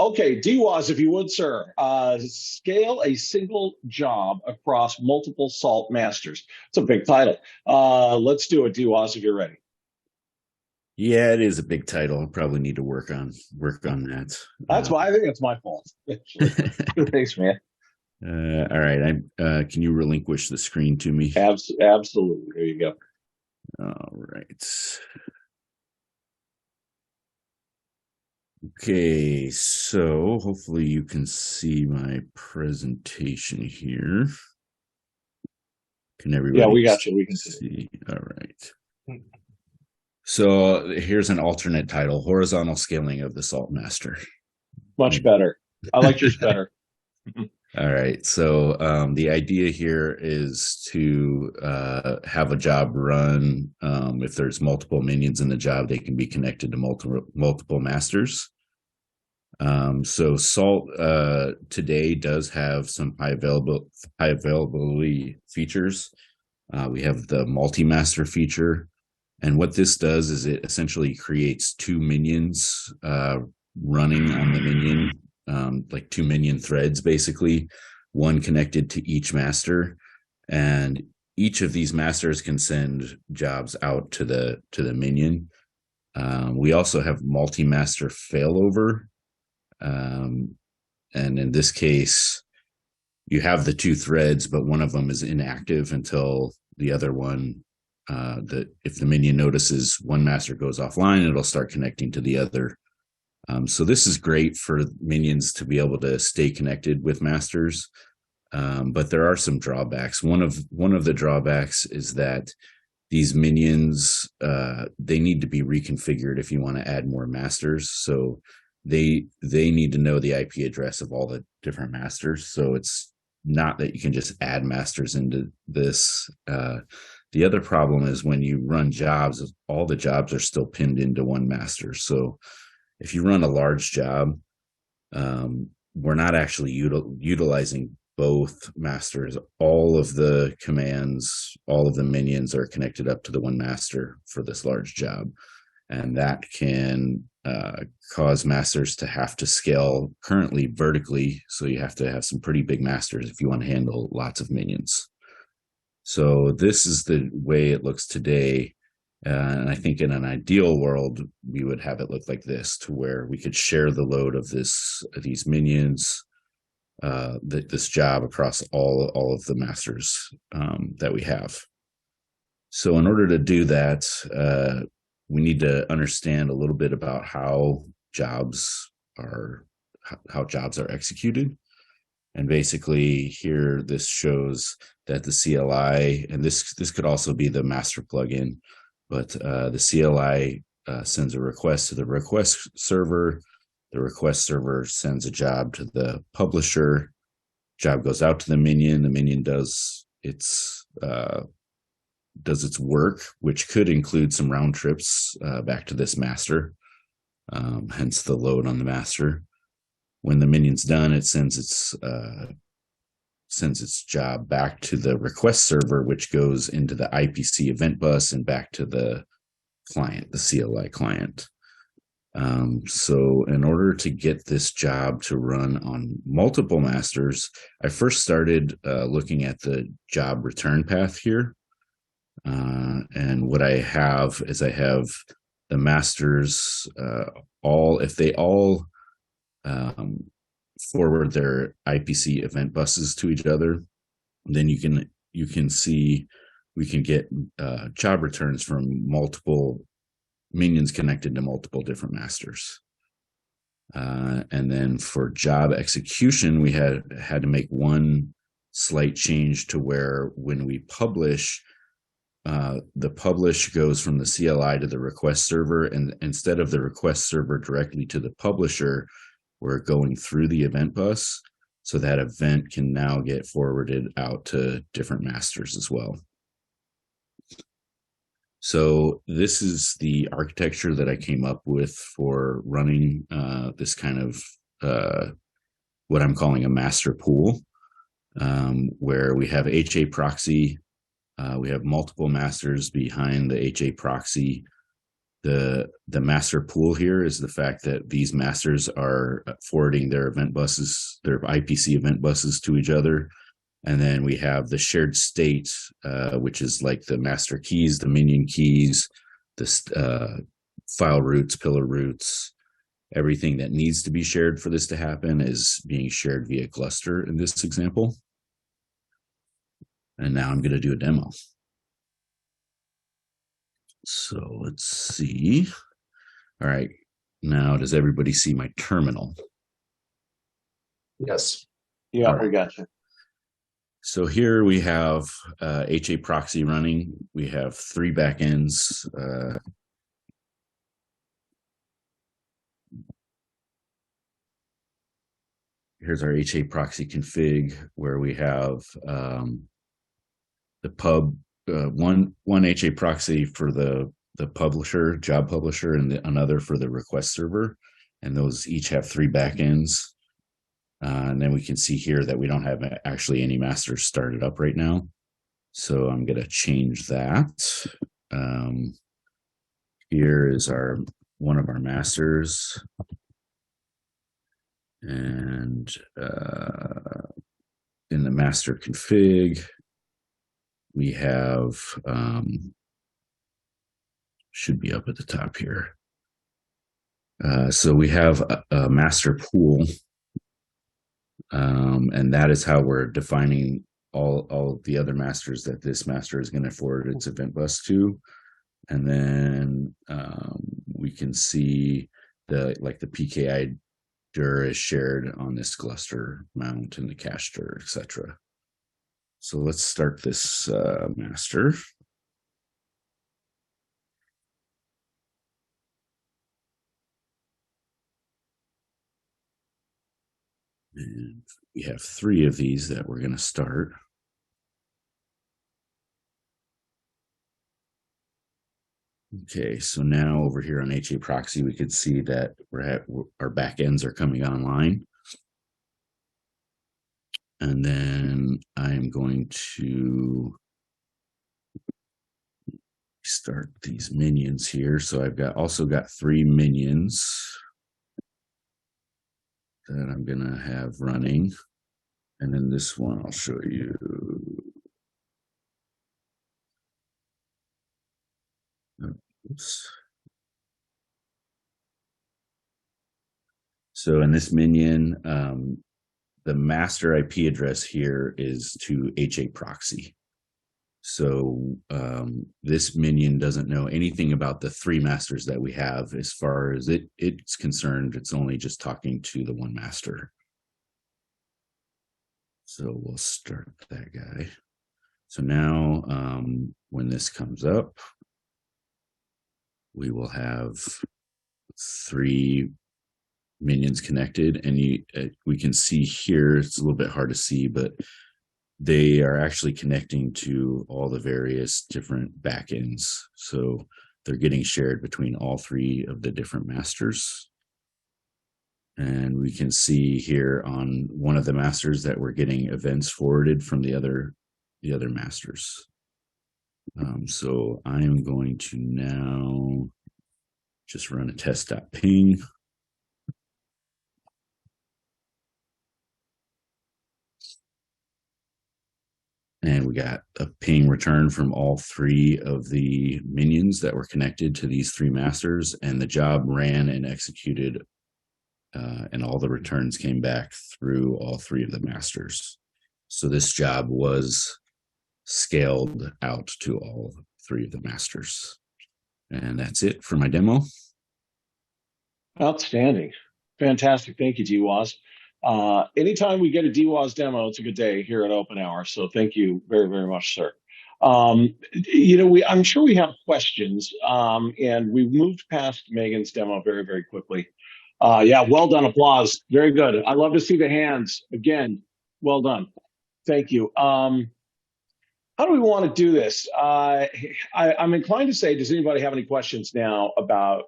Okay, DWAS, if you would, sir. Scale a single job across multiple salt masters. It's a big title. Let's do it, DWAS, if you're ready. Yeah, it is a big title. I probably need to work on that. I think it's my fault, actually. Thanks, man. All right. Can you relinquish the screen to me? Absolutely. There you go. All right. Okay, so hopefully you can see my presentation here. Can everybody? Yeah, we got you. We can see? All right. So here's an alternate title: Horizontal Scaling of the Salt Master. Much better. I like yours better. All right. So the idea here is to have a job run. If there's multiple minions in the job, they can be connected to multiple masters. So Salt today does have some high availability features. We have the multi-master feature. And what this does is it essentially creates two minions running on the minion, like two minion threads, basically, one connected to each master. And each of these masters can send jobs out to the minion. We also have multi-master failover. And in this case, you have the two threads, but one of them is inactive until the other one, if the minion notices one master goes offline, it'll start connecting to the other. So this is great for minions to be able to stay connected with masters. But there are some drawbacks. One of the drawbacks is that these minions, they need to be reconfigured if you want to add more masters. So they need to know the IP address of all the different masters. So it's not that you can just add masters into this. The other problem is when you run jobs, all the jobs are still pinned into one master. So if you run a large job, we're not actually utilizing both masters. All of the commands, all of the minions are connected up to the one master for this large job. And that can cause masters to have to scale currently vertically. So you have to have some pretty big masters if you want to handle lots of minions. So this is the way it looks today. And I think in an ideal world, we would have it look like this, to where we could share the load of these minions, this job across all of the masters that we have. So in order to do that, we need to understand a little bit about how jobs are executed. And basically here, this shows that the CLI, and this could also be the master plugin, but the CLI sends a request to the request server. The request server sends a job to the publisher. Job goes out to the minion. The minion does its work, which could include some round trips back to this master, hence the load on the master. When the minion's done, it sends its job back to the request server, which goes into the IPC event bus and back to the client, the CLI client. So in order to get this job to run on multiple masters, I first started looking at the job return path here. And what I have is I have the masters if they all forward their IPC event buses to each other, then you can see we can get job returns from multiple minions connected to multiple different masters. And then for job execution, we had to make one slight change to where when we publish, the publish goes from the CLI to the request server, and instead of the request server directly to the publisher, we're going through the event bus, so that event can now get forwarded out to different masters as well. So this is the architecture that I came up with for running this kind of what I'm calling a master pool, where we have HA proxy. We have multiple masters behind the HA proxy. the master pool here is the fact that these masters are forwarding their event buses, their IPC event buses to each other. And then we have the shared state, which is like the master keys, the minion keys, the file roots, pillar roots, everything that needs to be shared for this to happen is being shared via cluster in this example. And now I'm going to do a demo. So let's see. All right. Now, does everybody see my terminal? Yes. Yeah, right. We got you. So here we have HA proxy running. We have 3 backends. Here's our HA proxy config where we have the pub, one HA proxy for the publisher, job publisher, and another for the request server. And those each have 3 backends. And then we can see here that we don't have actually any masters started up right now. So I'm going to change that. Here is one of our masters. And in the master config, we have, should be up at the top here. So we have a master pool. And that is how we're defining all the other masters that this master is going to forward its event bus to. And then we can see the PKI dir is shared on this cluster mount and the cache dir, etc. So let's start this master. And we have 3 of these that we're going to start. Okay, so now over here on HA proxy, we can see that our backends are coming online. And then I'm going to start these minions here. So I've also got 3 minions that I'm going to have running. And then this one I'll show you. Oops. So in this minion, the master IP address here is to HA proxy. So this minion doesn't know anything about the 3 masters that we have. As far as it's concerned, it's only just talking to the one master. So we'll start that guy. So now when this comes up, we will have 3 minions connected, and we can see here, it's a little bit hard to see, but they are actually connecting to all the various different backends. So they're getting shared between all 3 of the different masters. And we can see here on one of the masters that we're getting events forwarded from the other masters. So I am going to now just run a test.ping. And we got a ping return from all 3 of the minions that were connected to these 3 masters, and the job ran and executed, and all the returns came back through all 3 of the masters. So this job was scaled out to all 3 of the masters. And that's it for my demo. Outstanding. Fantastic. Thank you, DWAS. Anytime we get a DWAS demo, it's a good day here at Open Hour. So thank you very, very much, sir. I'm sure we have questions, and we've moved past Megan's demo very, very quickly. Yeah, well done. Applause. Very good. I love to see the hands. Again, well done. Thank you. How do we want to do this? I'm inclined to say, does anybody have any questions now about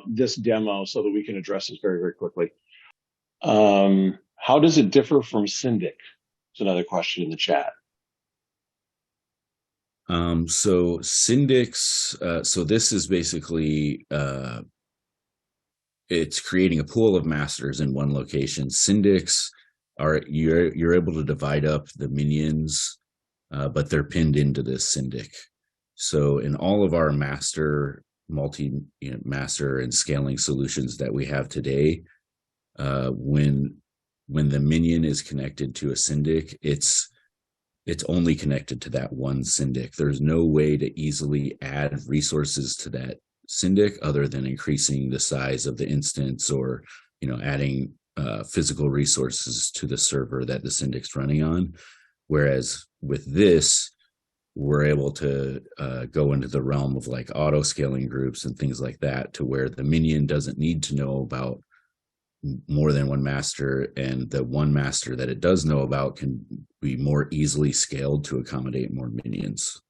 this demo so that we can address this very, very quickly? How does it differ from Syndic? It's another question in the chat. So Syndics, so this is basically it's creating a pool of masters in one location. Syndics are you're able to divide up the minions, but they're pinned into this Syndic. So in all of our master and scaling solutions that we have today, when the minion is connected to a Syndic, it's only connected to that one Syndic. There's no way to easily add resources to that Syndic other than increasing the size of the instance or adding physical resources to the server that the Syndic's running on. Whereas with this, we're able to go into the realm of like auto scaling groups and things like that, to where the minion doesn't need to know about more than one master, and the one master that it does know about can be more easily scaled to accommodate more minions.